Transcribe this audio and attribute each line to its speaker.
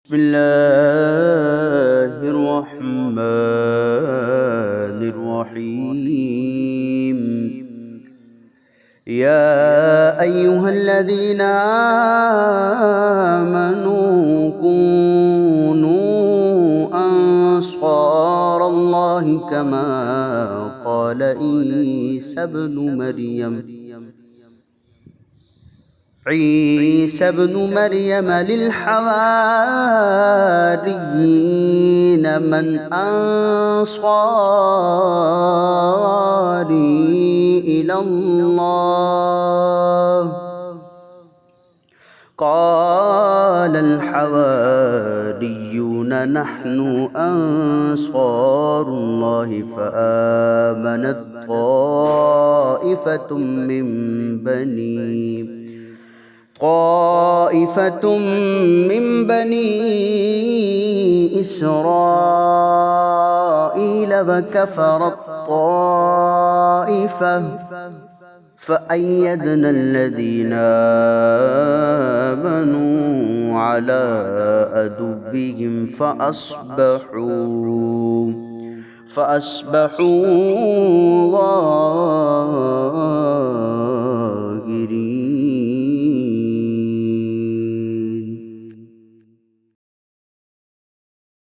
Speaker 1: بسم الله الرحمن الرحيم. يا أيها الذين آمنوا كونوا أنصار الله كما قال عيسى ابن مريم للحواريين من أنصاري إلى الله قال الحواريون نحن أنصار الله فآمنت طائفة من بني إسرائيل وكفرت طائفة فأيدنا الذين آمنوا على عدوهم فأصبحوا ظاهرين.